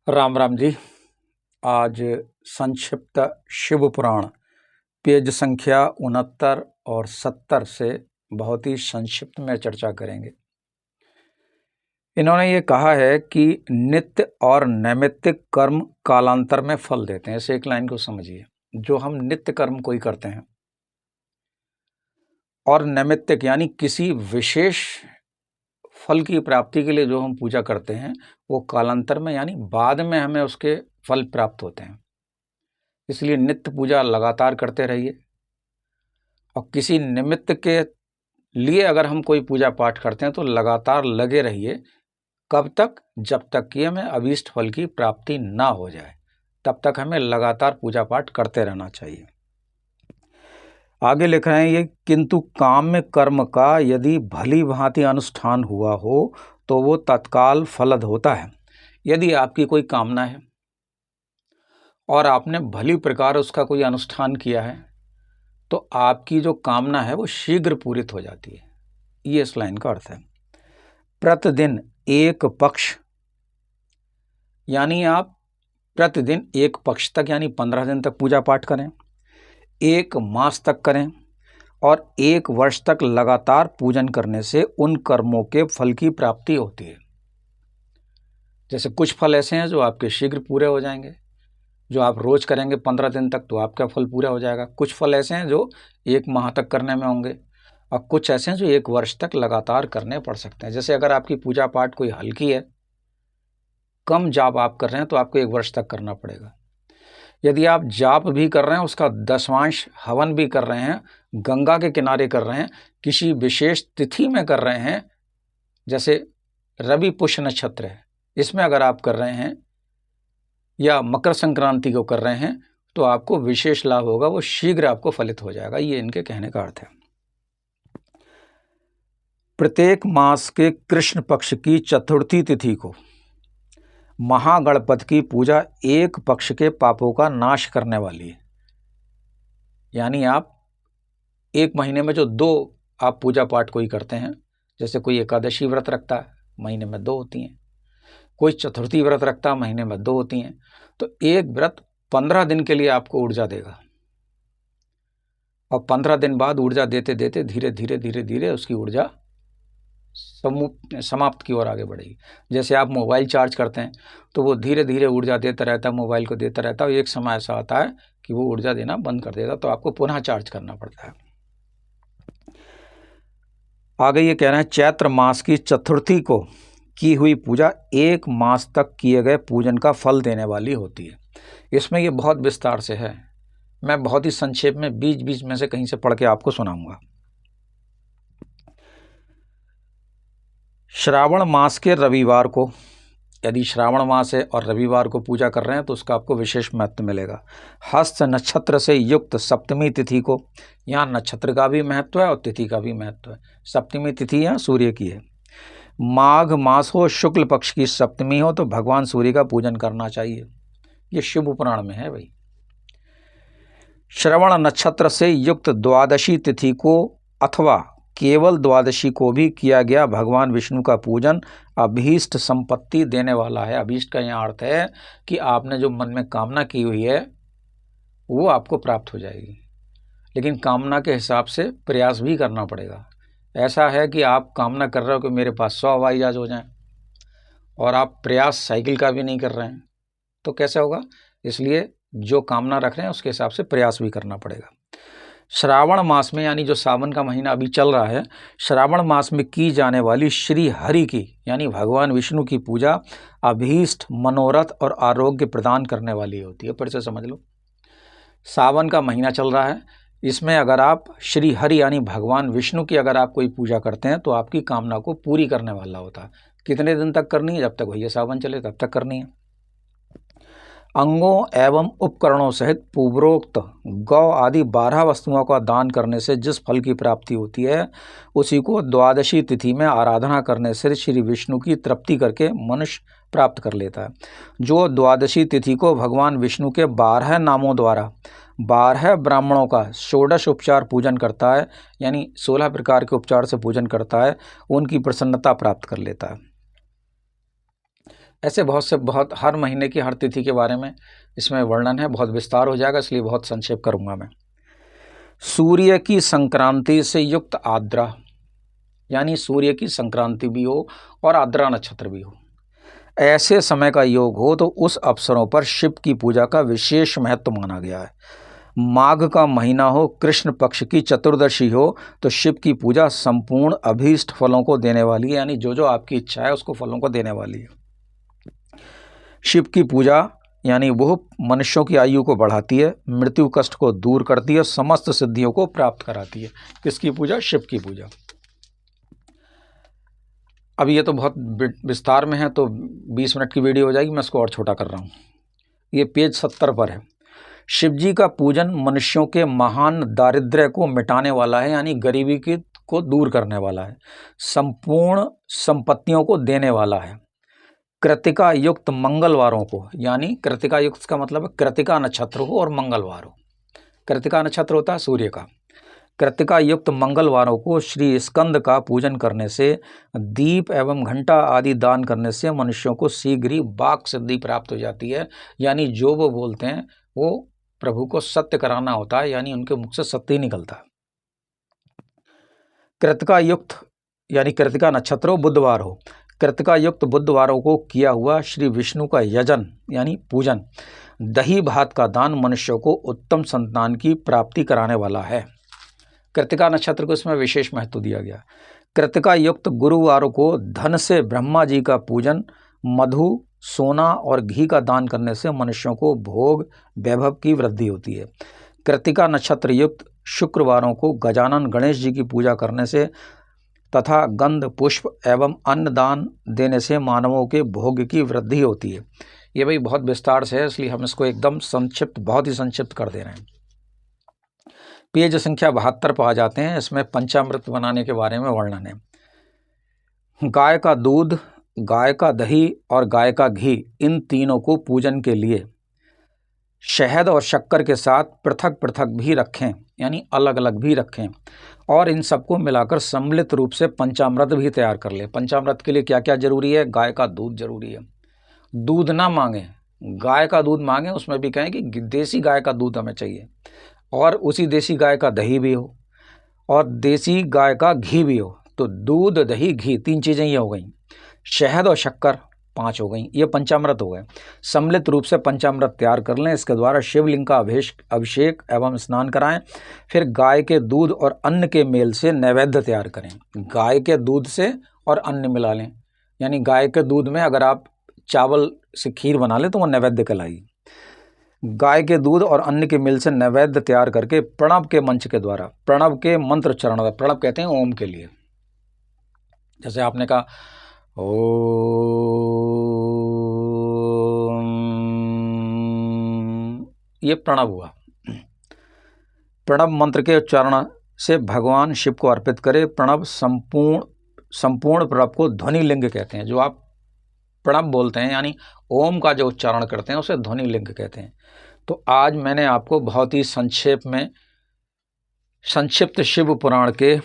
राम राम जी। आज संक्षिप्त शिव पुराण पेज संख्या 69 और 70 से बहुत ही संक्षिप्त में चर्चा करेंगे। इन्होंने ये कहा है कि नित्य और नैमित्तिक कर्म कालांतर में फल देते हैं। इस एक लाइन को समझिए। जो हम नित्य कर्म कोई करते हैं और नैमित्तिक यानी किसी विशेष फल की प्राप्ति के लिए जो हम पूजा करते हैं वो कालांतर में यानी बाद में हमें उसके फल प्राप्त होते हैं। इसलिए नित्य पूजा लगातार करते रहिए और किसी निमित्त के लिए अगर हम कोई पूजा पाठ करते हैं तो लगातार लगे रहिए। कब तक? जब तक कि हमें अभीष्ट फल की प्राप्ति ना हो जाए, तब तक हमें लगातार पूजा पाठ करते रहना चाहिए। आगे लिख रहे हैं ये, किंतु काम्य कर्म का यदि भली भांति अनुष्ठान हुआ हो तो वो तत्काल फलद होता है। यदि आपकी कोई कामना है और आपने भली प्रकार उसका कोई अनुष्ठान किया है तो आपकी जो कामना है वो शीघ्र पूरित हो जाती है। ये इस लाइन का अर्थ है। प्रतिदिन एक पक्ष यानी आप प्रतिदिन एक पक्ष तक यानी 15 दिन तक पूजा पाठ करें, एक मास तक करें और एक वर्ष तक लगातार पूजन करने से उन कर्मों के फल की प्राप्ति होती है। जैसे कुछ फल ऐसे हैं जो आपके शीघ्र पूरे हो जाएंगे, जो आप रोज करेंगे 15 दिन तक तो आपका फल पूरा हो जाएगा। कुछ फल ऐसे हैं जो 1 माह तक करने में होंगे और कुछ ऐसे हैं जो 1 वर्ष तक लगातार करने पड़ सकते हैं। जैसे अगर आपकी पूजा पाठ कोई हल्की है, कम जाप आप कर रहे हैं तो आपको 1 वर्ष तक करना पड़ेगा। यदि आप जाप भी कर रहे हैं, उसका दशवांश हवन भी कर रहे हैं, गंगा के किनारे कर रहे हैं, किसी विशेष तिथि में कर रहे हैं, जैसे रवि पुष्य नक्षत्र है इसमें अगर आप कर रहे हैं या मकर संक्रांति को कर रहे हैं तो आपको विशेष लाभ होगा, वो शीघ्र आपको फलित हो जाएगा। ये इनके कहने का अर्थ है। प्रत्येक मास के कृष्ण पक्ष की चतुर्थी तिथि को महागणपति की पूजा एक पक्ष के पापों का नाश करने वाली है। यानी आप एक महीने में जो 2 आप पूजा पाठ कोई करते हैं, जैसे कोई एकादशी व्रत रखता है महीने में 2 होती हैं, कोई चतुर्थी व्रत रखता है महीने में 2 होती हैं, तो एक व्रत 15 दिन के लिए आपको ऊर्जा देगा और 15 दिन बाद ऊर्जा देते देते धीरे धीरे उसकी ऊर्जा समाप्त की ओर आगे बढ़ेगी। जैसे आप मोबाइल चार्ज करते हैं तो वो धीरे धीरे ऊर्जा देता रहता है, मोबाइल को देता रहता है, एक समय ऐसा आता है कि वो ऊर्जा देना बंद कर देता, तो आपको पुनः चार्ज करना पड़ता है। आगे ये कह रहे हैं, चैत्र मास की चतुर्थी को की हुई पूजा 1 मास तक किए गए पूजन का फल देने वाली होती है। इसमें ये बहुत विस्तार से है, मैं बहुत ही संक्षेप में बीच बीच में से कहीं से पढ़ के आपको सुनाऊंगा। श्रावण मास के रविवार को, यदि श्रावण मास है और रविवार को पूजा कर रहे हैं तो उसका आपको विशेष महत्व मिलेगा। हस्त नक्षत्र से युक्त सप्तमी तिथि को, यहाँ नक्षत्र का भी महत्व है और तिथि का भी महत्व है। सप्तमी तिथि यहाँ सूर्य की है। माघ मास हो, शुक्ल पक्ष की सप्तमी हो तो भगवान सूर्य का पूजन करना चाहिए। ये शिव पुराण में है भाई। श्रवण नक्षत्र से युक्त द्वादशी तिथि को अथवा केवल द्वादशी को भी किया गया भगवान विष्णु का पूजन अभीष्ट संपत्ति देने वाला है। अभीष्ट का यहाँ अर्थ है कि आपने जो मन में कामना की हुई है वो आपको प्राप्त हो जाएगी, लेकिन कामना के हिसाब से प्रयास भी करना पड़ेगा। ऐसा है कि आप कामना कर रहे हो कि मेरे पास 100 हवाई जहाज हो जाएं और आप प्रयास साइकिल का भी नहीं कर रहे हैं तो कैसे होगा। इसलिए जो कामना रख रहे हैं उसके हिसाब से प्रयास भी करना पड़ेगा। श्रावण मास में यानी जो सावन का महीना अभी चल रहा है, श्रावण मास में की जाने वाली श्री हरि की यानी भगवान विष्णु की पूजा अभीष्ट, मनोरथ और आरोग्य प्रदान करने वाली होती है। फिर से समझ लो, सावन का महीना चल रहा है, इसमें अगर आप श्री हरि यानी भगवान विष्णु की अगर आप कोई पूजा करते हैं तो आपकी कामना को पूरी करने वाला होता है। कितने दिन तक करनी है? जब तक भैया सावन चले तब तक करनी है। अंगों एवं उपकरणों सहित पूर्वोक्त गौ आदि 12 वस्तुओं का दान करने से जिस फल की प्राप्ति होती है उसी को द्वादशी तिथि में आराधना करने से श्री विष्णु की तृप्ति करके मनुष्य प्राप्त कर लेता है। जो द्वादशी तिथि को भगवान विष्णु के 12 नामों द्वारा 12 ब्राह्मणों का षोडश उपचार पूजन करता है, यानी 16 प्रकार के उपचार से पूजन करता है, उनकी प्रसन्नता प्राप्त कर लेता है। ऐसे बहुत हर महीने की हर तिथि के बारे में इसमें वर्णन है, बहुत विस्तार हो जाएगा, इसलिए बहुत संक्षेप करूंगा मैं। सूर्य की संक्रांति से युक्त आद्रा, यानी सूर्य की संक्रांति भी हो और आद्रा नक्षत्र भी हो, ऐसे समय का योग हो तो उस अवसरों पर शिव की पूजा का विशेष महत्व माना गया है। माघ का महीना हो, कृष्ण पक्ष की चतुर्दशी हो, तो शिव की पूजा संपूर्ण अभीष्ट फलों को देने वाली है, यानी जो जो आपकी इच्छा है उसको फलों को देने वाली है। शिव की पूजा यानी वह मनुष्यों की आयु को बढ़ाती है, मृत्यु कष्ट को दूर करती है, समस्त सिद्धियों को प्राप्त कराती है। किसकी पूजा? शिव की पूजा। अब ये तो बहुत विस्तार में है, तो 20 मिनट की वीडियो हो जाएगी, मैं इसको और छोटा कर रहा हूँ। ये पेज 70 पर है। शिव जी का पूजन मनुष्यों के महान दारिद्र्य को मिटाने वाला है, यानी गरीबी को दूर करने वाला है, संपूर्ण संपत्तियों को देने वाला है। कृतिका युक्त मंगलवारों को, यानी कृतिका युक्त का मतलब कृतिका नक्षत्र हो और मंगलवार हो। कृतिका नक्षत्र होता है सूर्य का। कृतिका युक्त मंगलवारों को श्री स्कंद का पूजन करने से, दीप एवं घंटा आदि दान करने से मनुष्यों को शीघ्र ही वाक सिद्धि प्राप्त हो जाती है, यानी जो वो बोलते हैं वो प्रभु को सत्य कराना होता है, यानी उनके मुख से सत्य ही निकलता है। कृतिका युक्त यानी कृतिका नक्षत्र हो, बुधवार हो, कृतिका युक्त बुधवारों को किया हुआ श्री विष्णु का यजन यानी पूजन, दही भात का दान मनुष्यों को उत्तम संतान की प्राप्ति कराने वाला है। कृतिका नक्षत्र को इसमें विशेष महत्व दिया गया। कृतिका युक्त गुरुवारों को धन से ब्रह्मा जी का पूजन, मधु, सोना और घी का दान करने से मनुष्यों को भोग वैभव की वृद्धि होती है। कृतिका नक्षत्र युक्त शुक्रवारों को गजानन गणेश जी की पूजा करने से तथा गंध पुष्प एवं अन्न दान देने से मानवों के भोग की वृद्धि होती है। ये भाई बहुत विस्तार से है, इसलिए हम इसको एकदम संक्षिप्त, बहुत ही संक्षिप्त कर दे रहे हैं। पेज संख्या 72 पर आ जाते हैं। इसमें पंचामृत बनाने के बारे में वर्णन है। गाय का दूध, गाय का दही और गाय का घी, इन तीनों को पूजन के लिए शहद और शक्कर के साथ पृथक पृथक भी रखें, यानी अलग अलग भी रखें, और इन सबको मिलाकर सम्मिलित रूप से पंचामृत भी तैयार कर ले। पंचामृत के लिए क्या क्या जरूरी है? गाय का दूध जरूरी है। दूध ना मांगे, गाय का दूध मांगे, उसमें भी कहें कि देसी गाय का दूध हमें चाहिए, और उसी देसी गाय का दही भी हो और देसी गाय का घी भी हो। तो दूध, दही, घी, 3 चीज़ें ये हो गई। शहद और शक्कर 5 हो गई। ये पंचामृत हो गए। सम्मिलित रूप से पंचामृत तैयार कर लें। इसके द्वारा शिवलिंग का अभिषेक एवं स्नान कराएं। फिर गाय के दूध और अन्न के मेल से नैवेद्य तैयार करें। गाय के दूध से और अन्न मिला लें, यानी गाय के दूध में अगर आप चावल से खीर बना लें तो वो नैवेद्य कहलाएगी। गाय के दूध और अन्न के मिल से नैवेद्य तैयार करके प्रणव के मंच के द्वारा, प्रणव के मंत्र उच्चारण, प्रणव कहते हैं ओम के लिए। जैसे आपने कहा ओम, ये प्रणव हुआ। प्रणव मंत्र के उच्चारण से भगवान शिव को अर्पित करें। प्रणव संपूर्ण प्रणव को ध्वनि लिंग कहते हैं। जो आप प्रणव बोलते हैं यानी ओम का जो उच्चारण करते हैं उसे ध्वनि लिंग कहते हैं। तो आज मैंने आपको बहुत ही संक्षिप्त शिव पुराण के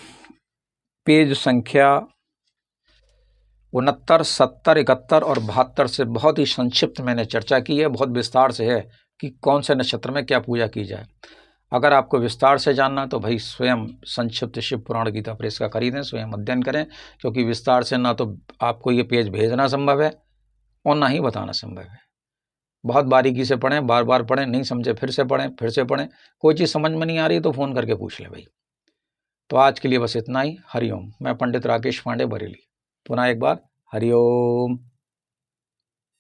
पेज संख्या 69, 70, 71 और 72 से बहुत ही संक्षिप्त मैंने चर्चा की है। बहुत विस्तार से है कि कौन से नक्षत्र में क्या पूजा की जाए। अगर आपको विस्तार से जानना तो भाई स्वयं संक्षिप्त शिव पुराण गीता प्रेस का खरीदें, स्वयं अध्ययन करें, क्योंकि विस्तार से ना तो आपको ये पेज भेजना संभव है और ना ही बताना संभव है। बहुत बारीकी से पढ़ें, बार बार पढ़ें, नहीं समझे फिर से पढ़ें, फिर से पढ़ें। कोई चीज़ समझ में नहीं आ रही तो फ़ोन करके पूछ ले भाई। तो आज के लिए बस इतना ही। हरिओम। मैं पंडित राकेश पांडे, बरेली। पुनः एक बार हरिओम।